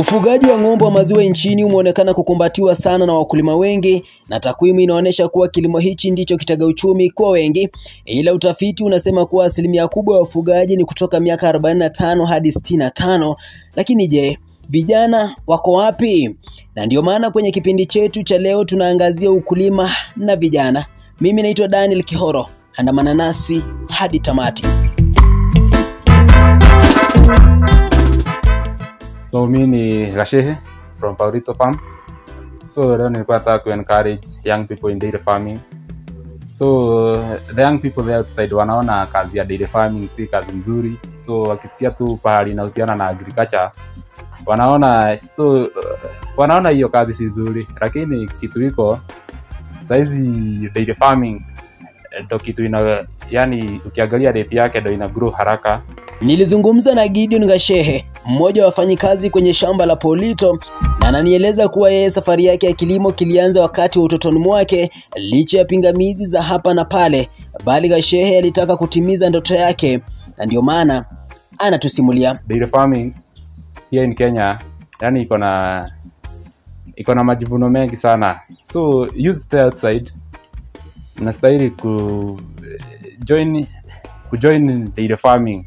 Ufugaji wa ng'ombe wa maziwa nchini umeonekana kukumbatiwa sana na wakulima wengi, na takwimu inaonyesha kuwa kilimo hichi ndicho kitega uchumi kwa wengi. Ila utafiti unasema kuwa asilimia kubwa ya wafugaji ni kutoka miaka 45 hadi 65. Lakini je, vijana wako wapi? Na ndio maana kwenye kipindi chetu cha leo tunaangazia ukulima na vijana. Mimi naitwa Daniel Kihoro, andamana nasi hadi tamati. So mimi ni Gashehe from Paurito Farm. So leo nilikuwa nataka ku encourage young people in dairy farming. So the young people there outside wanaona kazi ya dairy farming si kazi nzuri. So wakisikia tu pahali inahusiana na agriculture wanaona hiyo kazi si nzuri, lakini kitu iko saizi dairy farming ndio kitu yani ukiangalia rate yake ndio ina grow haraka. Nilizungumza na Gideon Gashehe, mmoja wa wafanyikazi kwenye shamba la Paurito, na ananieleza kuwa yeye safari yake ya kilimo kilianza wakati wa utotoni mwake licha ya pingamizi za hapa na pale, bali Gashehe alitaka kutimiza ndoto yake, na ndio maana anatusimulia. Dairy farming here in Kenya yani iko na majivuno mengi sana. So youth outside mnastahili kujoin dairy farming.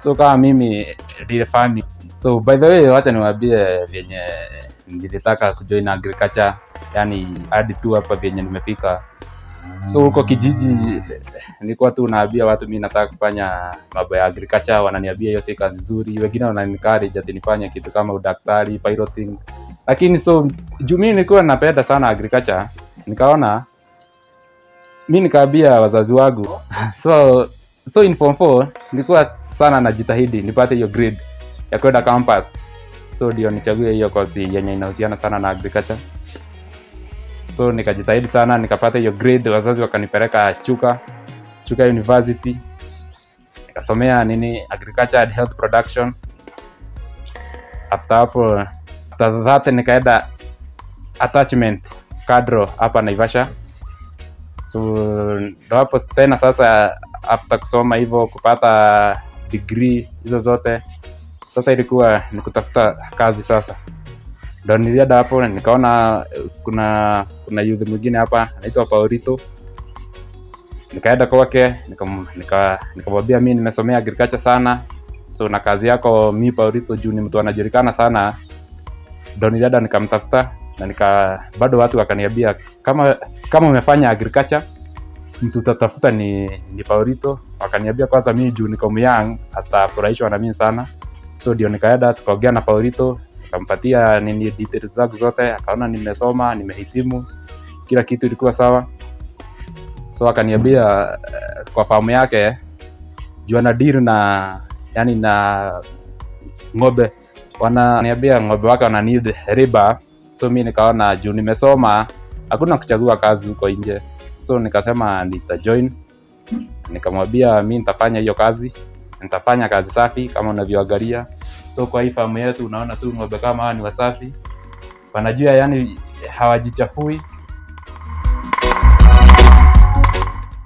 So kama mimi dairy farming. So by the way, wacha niwaambie venye nilitaka kujoin agriculture, yani hadi tu hapa venye nimefika. So huko kijiji nilikuwa tu naambia watu mimi nataka kufanya mambo ya agriculture, wananiambia hiyo si kazi nzuri. Wengine wanani-encourage ati nifanye kitu kama udaktari, piloting. Lakini so juu mimi nilikuwa napenda sana agriculture, nikaona mimi nikaambia wazazi wangu. So in form 4 nilikuwa sana najitahidi nipate hiyo grade ya kwenda campus. So ndio nichague hiyo course yenye inahusiana sana na agriculture. So nikajitahidi sana nikapata hiyo grade, wazazi wakanipeleka Chuka University. Nikasomea agriculture and health production. After that nikaenda attachment cadro hapa Naivasha. So ndo hapo tena sasa after kusoma hivyo kupata degree hizo zote, sasa ilikuwa nikutafuta kazi sasa. Ndo nilienda hapo nikaona kuna youth mwingine hapa anaitwa Paurito. Nikaenda kwake nikamwambia mimi nimesomea agriculture sana. So na kazi yako mimi Paurito juu ni mtu anajulikana sana. Ndo nilienda nikamtafuta na bado watu wakaniambia kama umefanya agriculture mtu utatafuta ni Paurito. Wakaniambia kwanza mimi juu niko young atafurahishwa na mimi sana. So ndio nikaenda tukaongea na Paurito, nikampatia details zangu zote, akaona nimesoma, nimehitimu, kila kitu ilikuwa sawa. So akaniambia kwa farm yake juu ana deal na ng'ombe, wananiambia ng'ombe wake wana need riba. So mimi nikaona juu nimesoma hakuna kuchagua kazi huko nje. So nikasema nitajoin. Nikamwambia mimi nitafanya hiyo kazi, nitafanya kazi safi kama unavyoangalia. So kwa hii farm yetu unaona tu ng'ombe kama hawa ni wasafi, wanajua yani hawajichafui.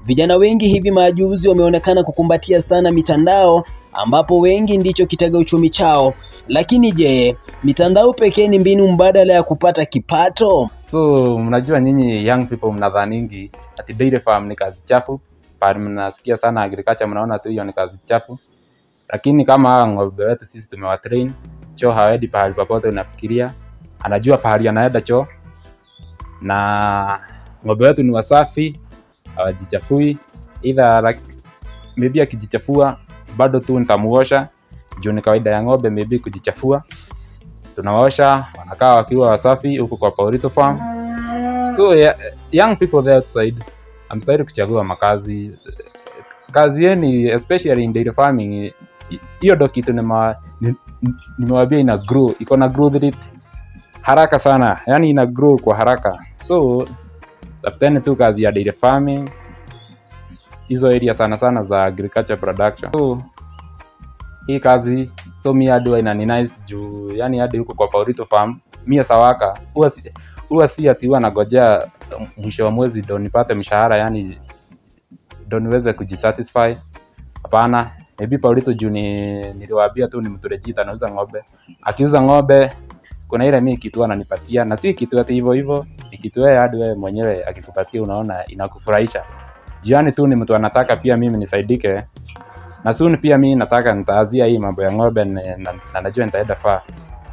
Vijana wengi hivi majuzi wameonekana kukumbatia sana mitandao, ambapo wengi ndicho kitega uchumi chao. Lakini je, mitandao pekee ni mbinu mbadala ya kupata kipato? So mnajua nyinyi young people mnadhaningi ati dairy farm ni kazi chafu. Pale mnasikia sana agriculture mnaona tu hiyo ni kazi chafu. Lakini kama ng'ombe wetu sisi tumewatrain, choo haendi pahali popote unafikiria. Anajua pahali anaenda choo. Na ng'ombe wetu ni wasafi, hawajichafui. Either maybe akijichafua bado tu nitamuosha. Juu ni kawaida ya ng'ombe maybe kujichafua. Tunawaosha, wanakaa wakiwa wasafi huko kwa Paurito Farm. So young people there outside, I'm starting kuchagua makazi. Kazi yeni especially in dairy farming, hiyo ndo kitu nimewaambia ina grow, iko na growth rate haraka sana, yani ina grow kwa haraka. So tafuteni tu kazi ya dairy farming, hizo area sana za agriculture production. So hii kazi mimi hadi ni nice juu yani hadi huko kwa Paurito Farm mimi sawaka huwa si ati nagojea mwisho wa mwezi ndo nipate mshahara, yani ndo niweze kujisatisfy. Hapana, maybe Paulito juu niliwaambia tu ni mtu legit anauza ng'ombe. Akiuza ng'ombe kuna ile mimi kitu ananipatia, na si kitu ati hivyo ni kitu yeye hadi wewe mwenyewe akikupatia unaona inakufurahisha. Jiani tu ni mtu anataka pia mimi nisaidike, na soon pia mimi nataka nitaazia hii mambo ya ng'ombe na najua nitaenda far.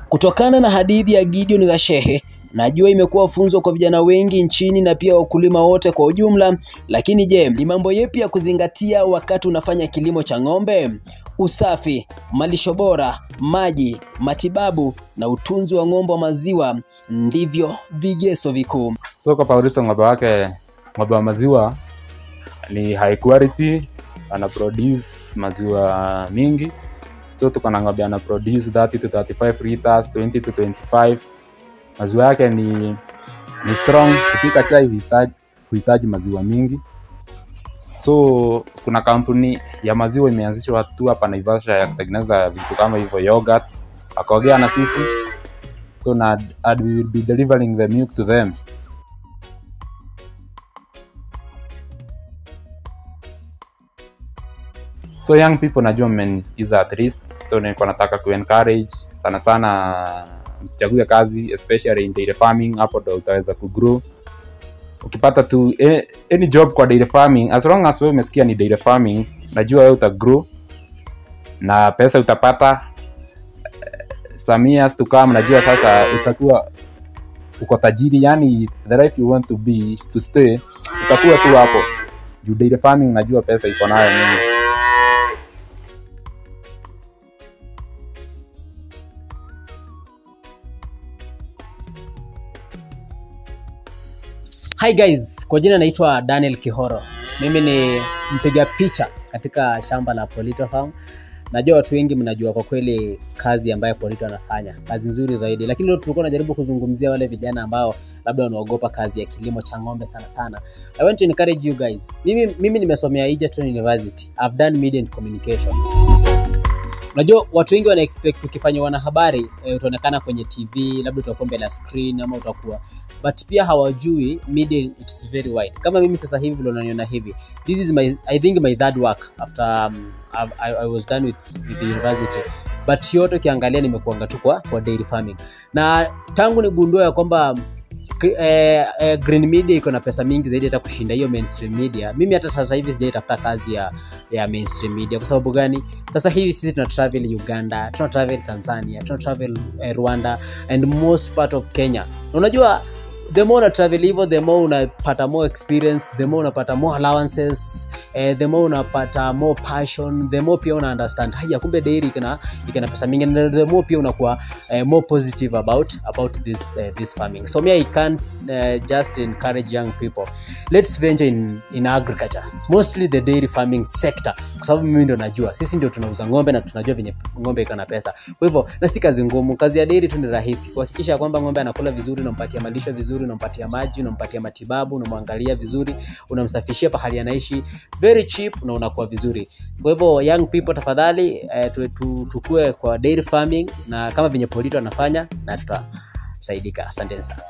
Kutokana na hadithi ya Gideon Gashehe, najua imekuwa funzo kwa vijana wengi nchini na pia wakulima wote kwa ujumla. Lakini je, ni mambo yapi ya kuzingatia wakati unafanya kilimo cha ng'ombe? Usafi, malisho bora, maji, matibabu na utunzi wa ng'ombe wa maziwa ndivyo vigezo vikuu. So kwa Paulito ng'ombe wa maziwa ni high quality, ana produce maziwa mingi. So tuko na ng'ombe ana produce 30 to 35 liters, 20 to 25. Maziwa yake ni strong. Kupika chai huhitaji maziwa mingi. So kuna kampuni ya maziwa imeanzishwa tu hapa Naivasha ya kutengeneza vitu kama hivyo yogurt. Akaongea na sisi. So and we will be delivering the milk to them. So young people najua mmenisikiza at least. So nilikuwa nataka encourage sana msichague kazi especially in dairy farming. Hapo ndo utaweza kugrow. Ukipata tu any job kwa dairy farming, as long as wewe umesikia ni dairy farming, najua wewe utagrow na pesa utapata. Some years to come najua sasa utakuwa uko tajiri, yani the life you want to stay utakuwa tu hapo. You dairy farming najua pesa iko nayo nyingi. Hi guys, kwa jina naitwa Daniel Kihoro. Mimi ni mpiga picha katika shamba la Paulito Farm. Najua watu wengi mnajua kwa kweli kazi ambayo Paulito anafanya. Kazi nzuri zaidi. Lakini leo tulikuwa tunajaribu kuzungumzia wale vijana ambao labda wanaogopa kazi ya kilimo cha ng'ombe sana. I want to encourage you guys. Mimi nimesomea Egerton University. I've done media and communication. Unajua watu wengi wana expect ukifanya wanahabari utaonekana kwenye TV, labda utakuwa mbele ya screen ama utakuwa, but pia hawajui media it's very wide. Kama mimi sasa hivi vile unaniona hivi, this is I think my third work after I was done with the university, but yote kiangalia nimekuanga tu kwa dairy farming. Na tangu nigundua ya kwamba green media iko na pesa mingi zaidi hata kushinda hiyo mainstream media, mimi hata sasa hivi sijatafuta kazi ya mainstream media. Kwa sababu gani? Sasa hivi sisi tuna travel Uganda, tuna travel Tanzania, tuna travel Rwanda and most part of Kenya. Unajua the more una travel hivyo, the more unapata more experience, the more unapata more allowances, the more unapata more passion, the more pia una understand haya kumbe dairy ikana pesa mingi, and the more pia unakuwa more positive about this farming. So me I can't just encourage young people, let's venture in agriculture, mostly the dairy farming sector, kwa sababu mimi ndio najua, sisi ndio tunauza ng'ombe na tunajua venye ng'ombe ikana pesa. Kwa hivyo na si kazi ngumu, kazi ya dairy tu ni rahisi. Kuhakikisha kwamba ng'ombe anakula vizuri, unampatia malisho vizuri, unampatia maji, unampatia matibabu, unamwangalia vizuri, unamsafishia pahali anaishi, very cheap na unakuwa vizuri. Kwa hivyo young people tafadhali tukue kwa dairy farming na kama venye Paulito anafanya na tutasaidika. Asante sana.